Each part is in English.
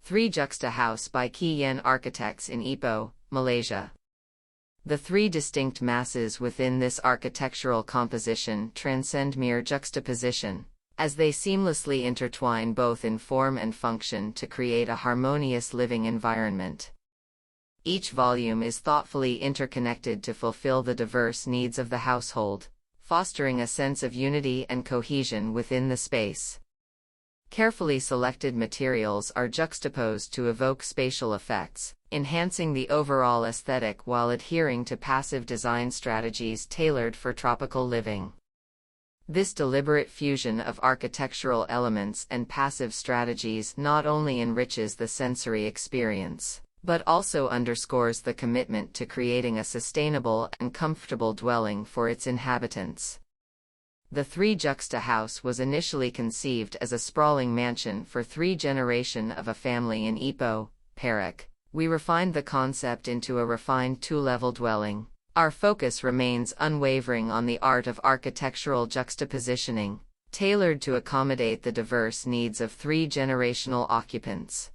3 Juxta House by Ki Yen Architects in Ipoh, Malaysia. The three distinct masses within this architectural composition transcend mere juxtaposition, as they seamlessly intertwine both in form and function to create a harmonious living environment. Each volume is thoughtfully interconnected to fulfill the diverse needs of the household, fostering a sense of unity and cohesion within the space. Carefully selected materials are juxtaposed to evoke spatial effects, enhancing the overall aesthetic while adhering to passive design strategies tailored for tropical living. This deliberate fusion of architectural elements and passive strategies not only enriches the sensory experience, but also underscores the commitment to creating a sustainable and comfortable dwelling for its inhabitants. The 3 Juxta House was initially conceived as a sprawling mansion for 3 generations of a family in Ipoh, Perak. We refined the concept into a refined 2-level dwelling. Our focus remains unwavering on the art of architectural juxtapositioning, tailored to accommodate the diverse needs of 3 generational occupants.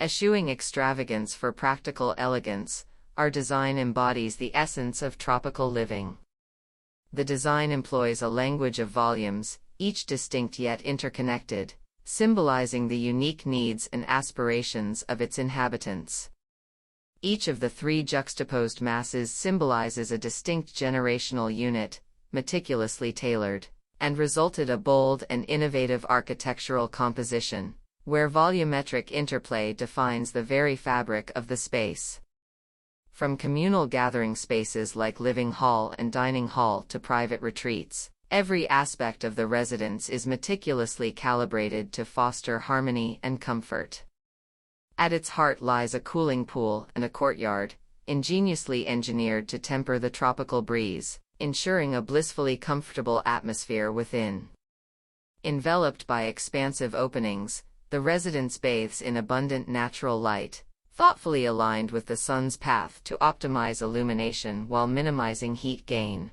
Eschewing extravagance for practical elegance, our design embodies the essence of tropical living. The design employs a language of volumes, each distinct yet interconnected, symbolizing the unique needs and aspirations of its inhabitants. Each of the 3 juxtaposed masses symbolizes a distinct generational unit, meticulously tailored, and resulted a bold and innovative architectural composition, where volumetric interplay defines the very fabric of the space. From communal gathering spaces like living hall and dining hall to private retreats, every aspect of the residence is meticulously calibrated to foster harmony and comfort. At its heart lies a cooling pool and a courtyard, ingeniously engineered to temper the tropical breeze, ensuring a blissfully comfortable atmosphere within. Enveloped by expansive openings, the residence bathes in abundant natural light, thoughtfully aligned with the sun's path to optimize illumination while minimizing heat gain.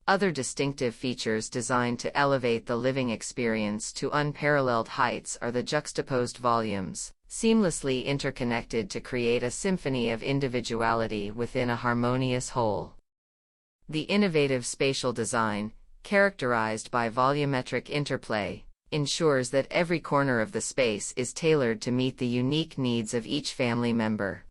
Other distinctive features designed to elevate the living experience to unparalleled heights are the juxtaposed volumes, seamlessly interconnected to create a symphony of individuality within a harmonious whole. The innovative spatial design, characterized by volumetric interplay, ensures that every corner of the space is tailored to meet the unique needs of each family member.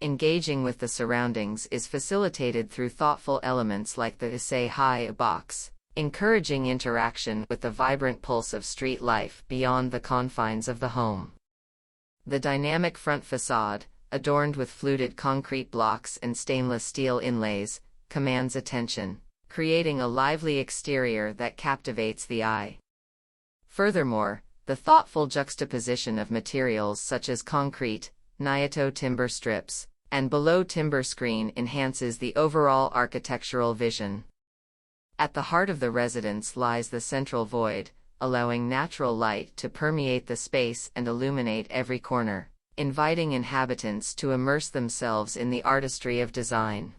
Engaging with the surroundings is facilitated through thoughtful elements like the Say Hi box, encouraging interaction with the vibrant pulse of street life beyond the confines of the home. The dynamic front facade, adorned with fluted concrete blocks and stainless steel inlays, commands attention, creating a lively exterior that captivates the eye. Furthermore, the thoughtful juxtaposition of materials such as concrete, Nyato timber strips, and below timber screen enhances the overall architectural vision. At the heart of the residence lies the central void, allowing natural light to permeate the space and illuminate every corner, inviting inhabitants to immerse themselves in the artistry of design.